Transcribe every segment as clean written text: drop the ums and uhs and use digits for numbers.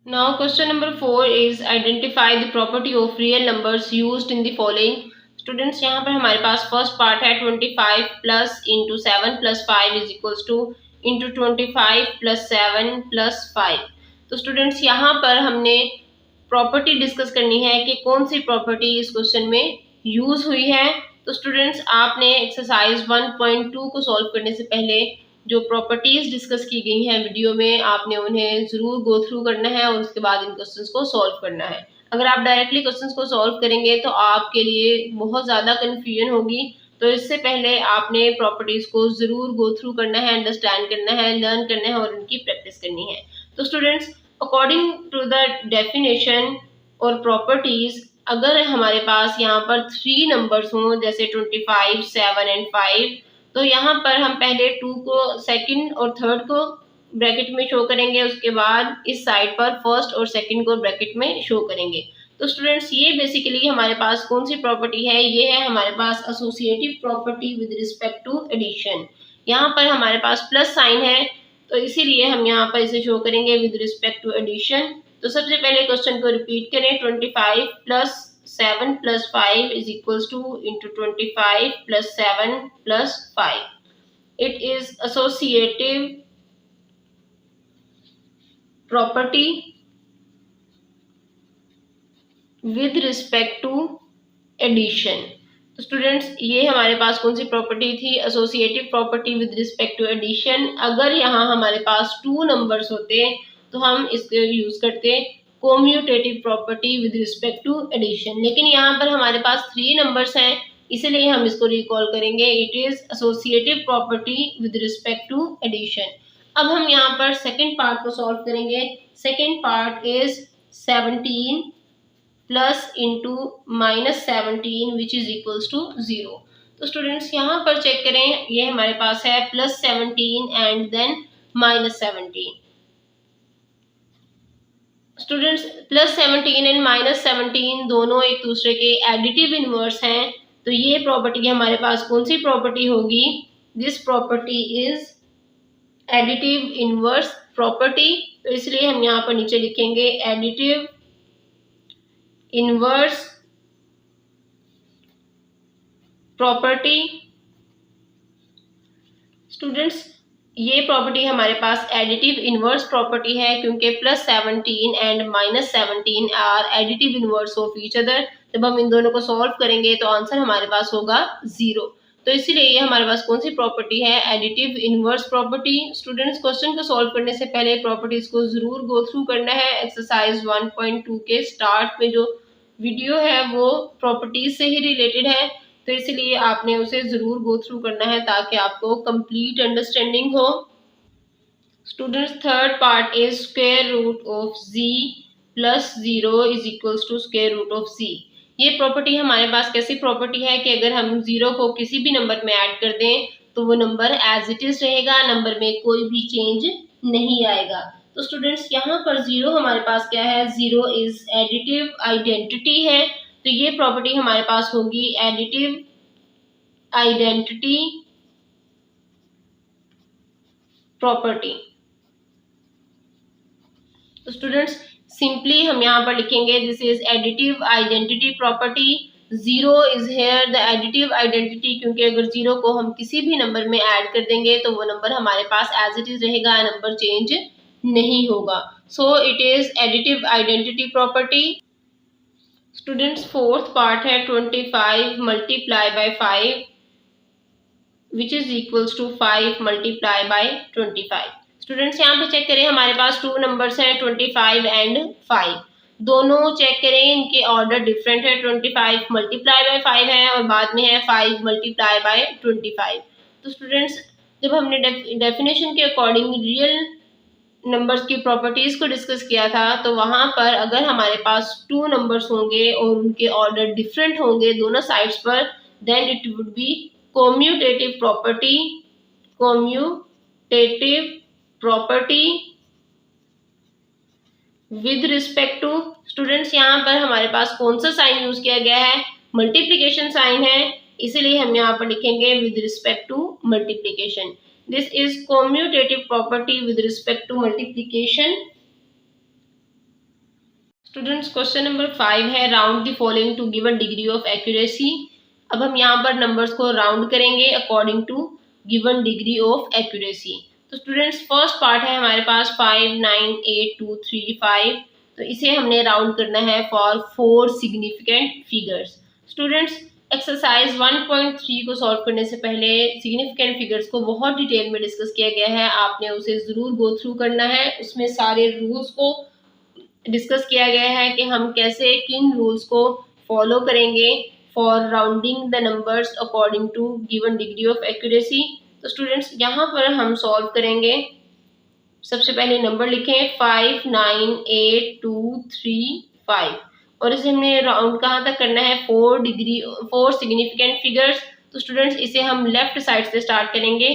Now question number 4 is identify the property of real numbers used in the following. Students, यहाँ पर हमारे पास first part है 25 plus into 7 plus 5 is equals two into 25 plus 7 plus 5. तो students यहाँ पर हमने property discuss करनी है कि कौन सी प्रॉपर्टी इस क्वेश्चन में यूज हुई है. तो स्टूडेंट्स, आपने एक्सरसाइज 1.2 को सॉल्व करने से पहले जो प्रॉपर्टीज डिस्कस की गई हैं वीडियो में, आपने उन्हें जरूर गो थ्रू करना है और उसके बाद इन क्वेश्चंस को सॉल्व करना है. अगर आप डायरेक्टली क्वेश्चंस को सॉल्व करेंगे तो आपके लिए बहुत ज़्यादा कन्फ्यूजन होगी. तो इससे पहले आपने प्रॉपर्टीज को जरूर गो थ्रू करना है, अंडरस्टैंड करना है, लर्न करना है और उनकी प्रैक्टिस करनी है. तो students, according to the definition और प्रॉपर्टीज, अगर हमारे पास यहाँ पर 3 नंबर्स हों जैसे 25, 7 एंड 5, तो यहाँ पर हम पहले 2 को सेकंड और थर्ड को ब्रैकेट में शो करेंगे, उसके बाद इस साइड पर फर्स्ट और सेकंड को ब्रैकेट में शो करेंगे. तो स्टूडेंट्स, ये बेसिकली हमारे पास कौन सी प्रॉपर्टी है? ये है हमारे पास associative property with respect to addition. यहाँ पर हमारे पास प्लस साइन है, तो इसीलिए हम यहाँ पर इसे शो करेंगे विद रिस्पेक्ट टू एडिशन. तो सबसे पहले क्वेश्चन को रिपीट करें. 25 plus 7 plus 5 is equals to into 25 plus 7 plus 5. It is associative property with respect to addition. तो स्टूडेंट्स, ये हमारे पास कौन सी प्रॉपर्टी थी? Associative property with respect to addition. अगर यहाँ हमारे पास 2 नंबर्स होते तो हम इसको यूज करते commutative property with respect to addition. लेकिन यहाँ पर हमारे पास 3 नंबर्स हैं, इसलिए हम इसको रिकॉल करेंगे. It is associative property with respect to addition. अब हम यहाँ पर सेकेंड पार्ट को सॉल्व करेंगे. Second part is 17 plus into -17 which is equals to 0. तो स्टूडेंट्स, यहाँ पर चेक करें, ये हमारे पास है +17 एंड देन -17. स्टूडेंट्स, +17 एंड -17 दोनों एक दूसरे के एडिटिव इनवर्स हैं. तो ये प्रॉपर्टी हमारे पास कौन सी प्रॉपर्टी होगी? This property is additive inverse property. तो इसलिए हम यहाँ पर नीचे लिखेंगे एडिटिव इनवर्स प्रॉपर्टी. स्टूडेंट्स, ये प्रॉपर्टी हमारे पास एडिटिव इनवर्स प्रॉपर्टी है क्योंकि +17 and -17 are additive inverse of each other. जब हम इन दोनों को सॉल्व करेंगे तो आंसर हमारे पास होगा 0. तो इसीलिए ये हमारे पास कौन सी प्रॉपर्टी है? Additive inverse property. Students, question को सॉल्व करने से पहले प्रॉपर्टीज को जरूर गो थ्रू करना है. एक्सरसाइज 1.2 के स्टार्ट में जो वीडियो है वो प्रॉपर्टीज से ही रिलेटेड है, तो इसलिए आपने उसे जरूर गो थ्रू करना है ताकि आपको कंप्लीट अंडरस्टैंडिंग हो. Students, third part is square root of z plus 0 is equals to square root of z. ये प्रॉपर्टी हमारे पास कैसी प्रॉपर्टी है कि अगर हम 0 को किसी भी नंबर में ऐड कर दें तो वो नंबर एज इट इज रहेगा, नंबर में कोई भी चेंज नहीं आएगा. तो स्टूडेंट्स, यहाँ पर 0 हमारे पास क्या है? 0 इज एडिटिव आइडेंटिटी है. तो ये प्रॉपर्टी हमारे पास होगी एडिटिव आइडेंटिटी प्रॉपर्टी. तो स्टूडेंट्स, सिंपली हम यहाँ पर लिखेंगे this is additive identity property. 0 is here the additive identity क्योंकि अगर 0 को हम किसी भी नंबर में ऐड कर देंगे तो वो नंबर हमारे पास एज इट इज रहेगा, नंबर चेंज नहीं होगा. So it is additive identity property. Students, fourth part है 25 multiply by 5 which is equals to 5 multiply by 25. Students, यहाँ पे चेक करें, हमारे पास 2 नंबर्स हैं 25 एंड 5. दोनों चेक करें, इनके ऑर्डर डिफरेंट है. 25 मल्टीप्लाई बाय 5 है और बाद में है 5 मल्टीप्लाई बाय 25. तो स्टूडेंट्स, जब हमने डेफिनेशन के अकॉर्डिंग रियल नंबर्स की प्रॉपर्टीज को डिस्कस किया था तो वहां पर अगर हमारे पास 2 नंबर्स होंगे और उनके ऑर्डर डिफरेंट होंगे दोनों साइड्स पर, then it would be commutative property. Commutative property with respect to. Students, यहाँ पर हमारे पास कौन सा साइन यूज किया गया है? मल्टीप्लिकेशन साइन है, इसलिए हम यहाँ पर लिखेंगे with respect to multiplication. This is commutative property with respect to multiplication. Students question number 5 है round the following to given degree of accuracy. अब हम यहाँ पर नंबर्स को राउंड करेंगे according to given degree of accuracy. तो students first part है हमारे पास 5, 9, 8, 2, 3, 5। तो इसे हमने राउंड करना है for 4 significant figures. Students exercise 1.3 को सॉल्व करने से पहले सिग्निफिकेंट फिगर्स को बहुत डिटेल में डिस्कस किया गया है, आपने उसे ज़रूर गो थ्रू करना है। उसमें सारे रूल्स को डिस्कस किया गया है कि हम कैसे किन रूल्स को फॉलो करेंगे for rounding the numbers according to given degree of accuracy. तो स्टूडेंट्स यहाँ पर हम सॉल्व करेंगे। सबसे पहले नंबर लिखें 5, 9, 8, 2, 3, 5 और इसे हमने राउंड कहाँ तक करना है 4 सिग्निफिकेंट फिगर्स। तो स्टूडेंट्स इसे हम लेफ्ट साइड से स्टार्ट करेंगे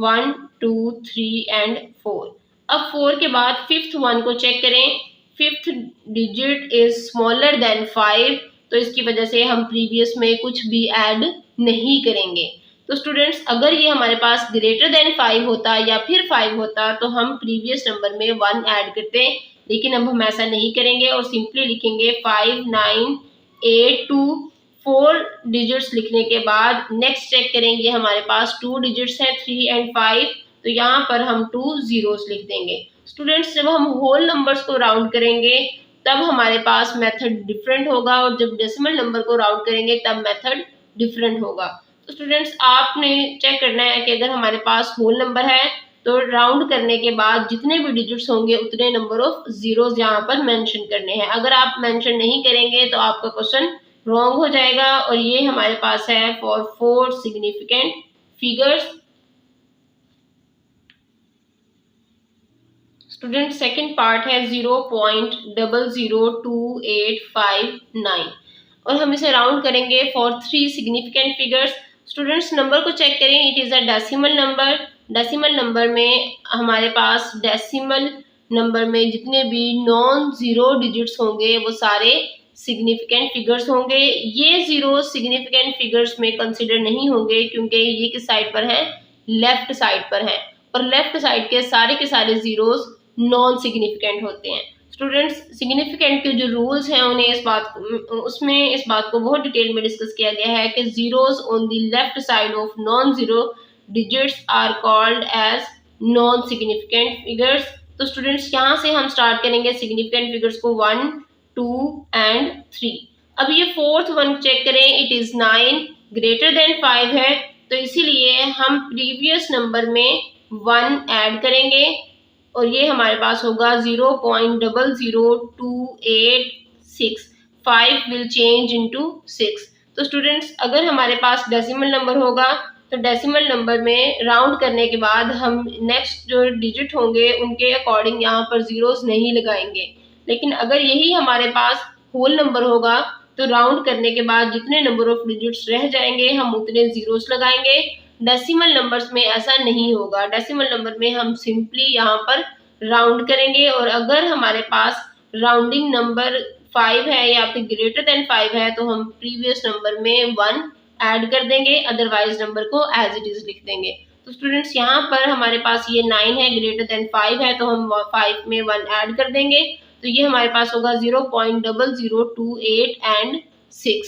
1, 2, 3 एंड 4। अब 4 के बाद फिफ्थ वन को चेक करें। Fifth digit is smaller than 5, तो इसकी वजह से हम प्रीवियस में कुछ भी ऐड नहीं करेंगे। तो स्टूडेंट्स अगर ये हमारे पास ग्रेटर देन 5 होता या फिर 5 होता तो हम प्रीवियस नंबर में 1 ऐड करते, लेकिन अब हम ऐसा नहीं करेंगे और सिंपली लिखेंगे 5, 9, 8, 2। 4 डिजिट्स लिखने के बाद नेक्स्ट चेक करेंगे, हमारे पास 2 डिजिट्स हैं 3 एंड 5, तो यहाँ पर हम 2 जीरोस लिख देंगे। स्टूडेंट्स जब हम होल नंबर्स को राउंड करेंगे तब हमारे पास मेथड डिफरेंट होगा और जब डेसिमल नंबर को राउंड करेंगे तब मेथड डिफरेंट होगा। तो स्टूडेंट्स आपने चेक करना है कि अगर हमारे पास होल नंबर है तो राउंड करने के बाद जितने भी डिजिट्स होंगे उतने नंबर ऑफ जीरोस यहाँ पर मेंशन करने हैं। अगर आप मेंशन नहीं करेंगे तो आपका क्वेश्चन रॉन्ग हो जाएगा। और ये हमारे पास है for 4 significant figures. Student second part है 0.002859 और हम इसे राउंड करेंगे for 3 significant figures. Students number को चेक करें, it is a decimal number. Decimal number में हमारे पास डेसिमल नंबर में जितने भी नॉन ज़ीरो डिजिट्स होंगे वो सारे सिग्निफिकेंट फिगर्स होंगे। ये ज़ीरो सिग्निफिकेंट फिगर्स में कंसिडर नहीं होंगे क्योंकि ये किस साइड पर है, लेफ्ट साइड पर है, और लेफ्ट साइड के सारे ज़ीरोस नॉन सिग्निफिकेंट होते हैं। स्टूडेंट्स सिग्निफिकेंट के जो रूल्स हैं उन्हें इस बात को बहुत डिटेल में डिस्कस किया गया है कि zeros on the left side of non zero digits are called as non significant figures. तो स्टूडेंट्स यहाँ से हम स्टार्ट करेंगे सिग्निफिकेंट फिगर्स को 1, 2 एंड 3। अब ये फोर्थ वन चेक करें, इट इज 9 ग्रेटर देन 5 है, तो इसीलिए हम प्रीवियस नंबर में 1 ऐड करेंगे और ये हमारे पास होगा 0.00286। 5 विल चेंज इनटू 6। तो स्टूडेंट्स अगर हमारे पास डेसिमल नंबर होगा तो डेसिमल नंबर में राउंड करने के बाद हम नेक्स्ट जो डिजिट होंगे उनके अकॉर्डिंग यहाँ पर जीरोस नहीं लगाएंगे। लेकिन अगर यही हमारे पास होल नंबर होगा तो राउंड करने के बाद जितने नंबर ऑफ डिजिट्स रह जाएंगे हम उतने जीरोस लगाएंगे। डेसिमल नंबर्स में ऐसा नहीं होगा। डेसिमल नंबर में हम सिंपली यहाँ पर राउंड करेंगे और अगर हमारे पास राउंडिंग नंबर 5 है या फिर ग्रेटर देन 5 है तो हम प्रीवियस नंबर में 1 ऐड कर देंगे, अदरवाइज नंबर को एज इट इज लिख देंगे। तो स्टूडेंट्स यहाँ पर हमारे पास ये 9 है, ग्रेटर देन 5 है, तो हम 5 में 1 ऐड कर देंगे, तो ये हमारे पास होगा 0.0028 एंड 6।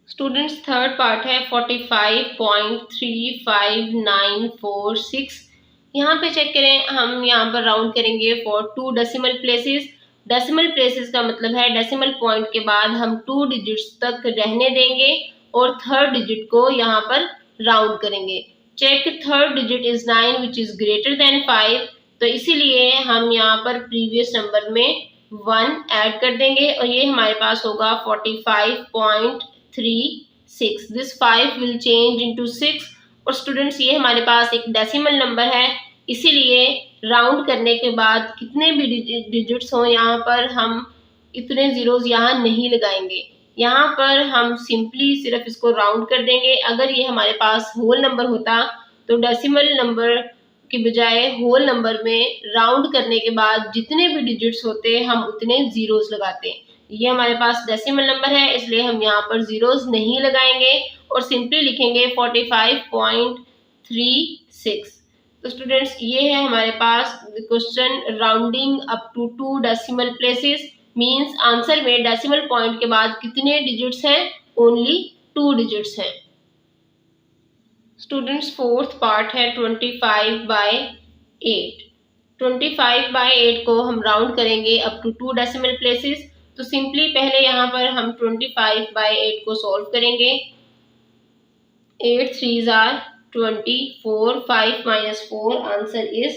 स्टूडेंट्स थर्ड पार्ट है 45.35946। यहाँ पे चेक करें, हम यहाँ पर राउंड करेंगे for 2 decimal places. Decimal places का मतलब है डेसिमल पॉइंट के बाद हम 2 डिजिट्स तक रहने देंगे और थर्ड डिजिट को यहाँ पर राउंड करेंगे। Check third digit is 9 which is greater than 5, तो इसीलिए हम यहाँ पर प्रीवियस नंबर में 1 ऐड कर देंगे और ये हमारे पास होगा 45.36। This 5 will change into 6। और स्टूडेंट्स ये हमारे पास एक डेसिमल नंबर है, इसीलिए राउंड करने के बाद कितने भी डिजिट्स हों यहाँ पर हम इतने जीरोस यहाँ नहीं लगाएंगे। यहाँ पर हम सिंपली सिर्फ इसको राउंड कर देंगे। अगर ये हमारे पास होल नंबर होता तो डेसिमल नंबर के बजाय होल नंबर में राउंड करने के बाद जितने भी डिजिट्स होते हम उतने जीरोस लगाते। ये हमारे पास डेसिमल नंबर है इसलिए हम यहाँ पर जीरोस नहीं लगाएंगे और सिंपली लिखेंगे 45.36। तो स्टूडेंट्स ये है हमारे पास question rounding up to 2 decimal places, means answer में डेसिमल पॉइंट के बाद कितने डिजिट्स हैं, ओनली 2 डिजिट्स हैं। स्टूडेंट्स फोर्थ पार्ट है 25/8। 25/8 को हम राउंड करेंगे अप टू 2 डेसिमल प्लेसेस। तो सिंपली पहले यहाँ पर हम 25/8 को सॉल्व करेंगे। 8 3s are 24, 5 minus 4 answer is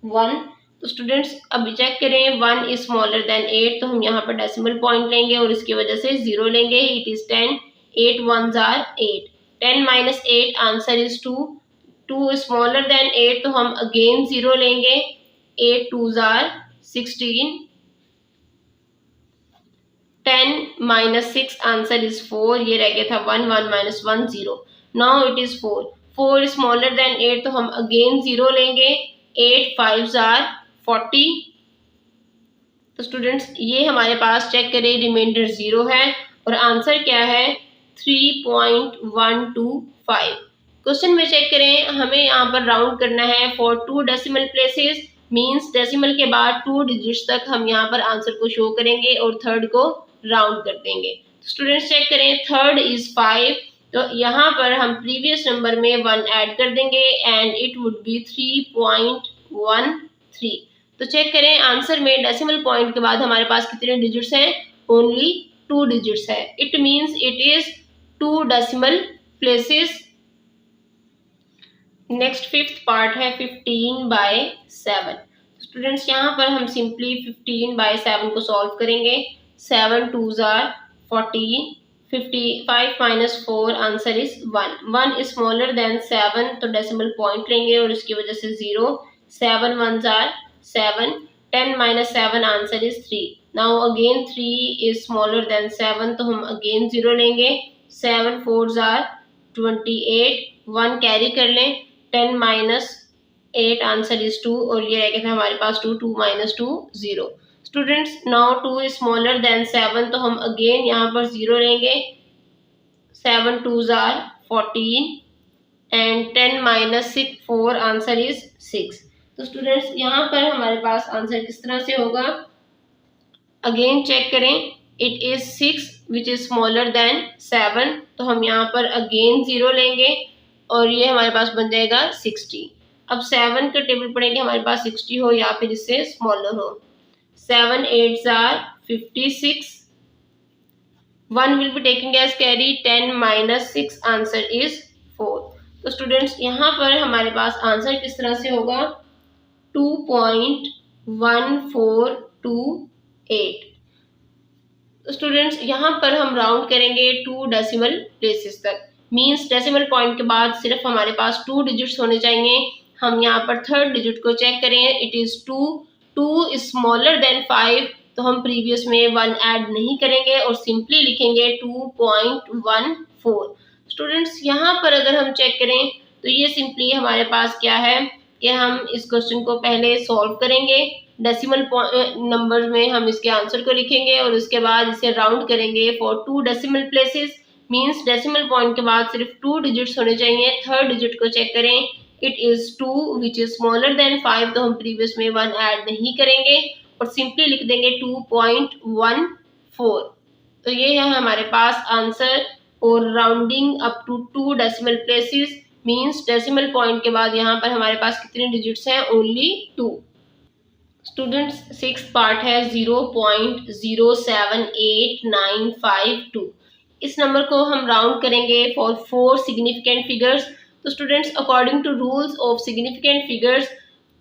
1। तो स्टूडेंट्स अभी चेक करें 1 इज स्मॉलर देन 8, तो हम यहाँ पर डेसिमल पॉइंट लेंगे और इसकी वजह से 0 लेंगे। It is 10, 8 1s are 8, 10 minus 8 answer is 2, 2 is smaller than 8, तो हम अगेन 0 लेंगे। 8 2s are 16, 10 minus 6 answer is 4, ये रह गया था 1, 1 minus 1 0, now it is 4, 4 is smaller than 8, तो हम अगेन 0 लेंगे। 8 5s are 40। तो स्टूडेंट्स ये हमारे पास चेक करें रिमाइंडर 0 है और आंसर क्या है 3.125। क्वेश्चन में चेक करें हमें यहाँ पर राउंड करना है for 2 decimal places, means decimal के बाद 2 डिजिट्स तक हम यहाँ पर आंसर को शो करेंगे और थर्ड को राउंड कर देंगे। स्टूडेंट्स चेक करें थर्ड इज 5, तो यहाँ पर हम प्रीवियस नंबर में 1 ऐड कर देंगे एंड इट वुड बी 3.13। तो चेक करें आंसर में डेसिमल पॉइंट के बाद हमारे पास कितने डिजिट्स हैं, ओनली 2 डिजिट्स है। It means it is 2 decimal places. Next fifth part है 15/7। स्टूडेंट्स यहाँ पर हम सिंपली 15/7 को सॉल्व करेंगे। 7 2s are 14, 55 minus 4 answer is 1, 1 is smaller than 7, तो डेसिमल पॉइंट लेंगे और इसकी वजह से 0, 7 1s are 7, 10 minus 7 answer is 3, now again 3 is smaller than 7, तो हम अगेन 0 लेंगे। 7 4s are 28, 1 कैरी कर लें, 10 minus 8 आंसर इज 2 और ये रह गया था हमारे पास 2, 2 minus 2 0। Students now 2 is smaller than 7, तो हम अगेन यहाँ पर 0 लेंगे। 7 2s are 14 and 10 minus 6 4 answer is 6। तो स्टूडेंट्स यहाँ पर हमारे पास आंसर किस तरह से होगा, अगेन चेक करें it is 6 which is smaller than 7, तो हम यहाँ पर अगेन 0 लेंगे और ये हमारे पास बन जाएगा 60। अब 7 का टेबल पढ़ेंगे हमारे पास 60 हो या फिर इससे स्मॉलर हो। 7 8s are 56, 1 will be taking as carry, 10 minus 6 answer is 4। तो स्टूडेंट्स यहाँ पर हमारे पास आंसर किस तरह से होगा 2.1428। तो स्टूडेंट्स यहाँ पर हम राउंड करेंगे 2 डेसिमल प्लेसेस तक, मींस डेसिमल पॉइंट के बाद सिर्फ हमारे पास 2 डिजिट्स होने चाहिए। हम यहाँ पर थर्ड डिजिट को चेक करें, it is 2, 2 is smaller than 5, तो हम प्रीवियस में 1 ऐड नहीं करेंगे और सिंपली लिखेंगे 2.14। स्टूडेंट्स यहाँ पर अगर हम चेक करें तो ये सिंपली हमारे पास क्या है कि हम इस क्वेश्चन को पहले सॉल्व करेंगे, डेसिमल नंबर में हम इसके आंसर को लिखेंगे और उसके बाद इसे राउंड करेंगे for 2 decimal places, means decimal point के बाद सिर्फ 2 डिजिट्स होने चाहिए। थर्ड डिजिट को चेक करें, it is 2 which is smaller than 5, तो हम प्रीवियस में 1 ऐड नहीं करेंगे और सिंपली लिख देंगे 2.14। तो ये है हमारे पास आंसर और rounding up to 2 decimal places, means decimal point के बाद यहाँ पर हमारे पास कितने डिजिट्स हैं, ओनली 2। स्टूडेंट्स सिक्स्थ पार्ट है 0.078952। इस नंबर को हम राउंड करेंगे फॉर 4 सिग्निफिकेंट फिगर्स। तो students according to rules of significant figures,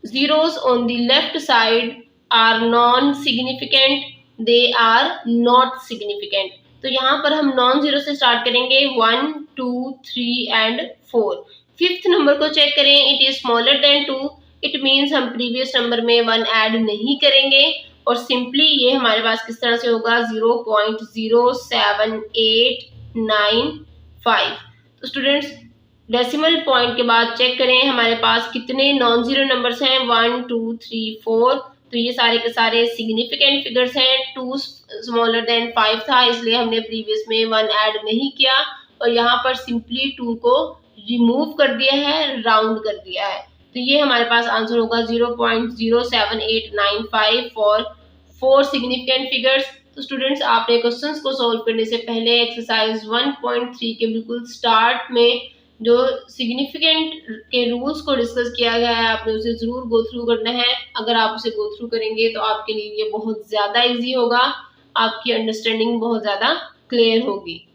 zeros on the left side are non significant, they are not significant। तो यहाँ पर हम नॉन जीरो से स्टार्ट करेंगे 1 2 3 एंड 4। फिफ्थ नंबर को चेक करें, it is smaller than 2, it means हम previous number में 1 ऐड नहीं करेंगे और सिंपली ये हमारे पास किस तरह से होगा 0.07895। तो स्टूडेंट्स डेसिमल पॉइंट के बाद चेक करें हमारे पास कितने नॉन जीरो नंबर्स हैं, 1 2 3 4। तो ये सारे के सारे सिग्निफिकेंट फिगर्स हैं। 2 स्मॉलर देन 5 था इसलिए हमने प्रीवियस में 1 ऐड नहीं किया और यहाँ पर सिंपली 2 को रिमूव कर दिया है, राउंड कर दिया है। तो ये हमारे पास आंसर होगा 0.07895 फॉर 4 सिग्निफिकेंट फिगर्स। तो स्टूडेंट्स, आपने क्वेश्चंस को सॉल्व करने से पहले एक्सरसाइज 1.3 के बिल्कुल स्टार्ट में जो सिग्निफिकेंट के रूल्स को डिस्कस किया गया है, आपने उसे जरूर गो थ्रू करना है। अगर आप उसे गो थ्रू करेंगे तो आपके लिए ये बहुत ज्यादा इजी होगा, आपकी अंडरस्टैंडिंग बहुत ज्यादा क्लियर होगी।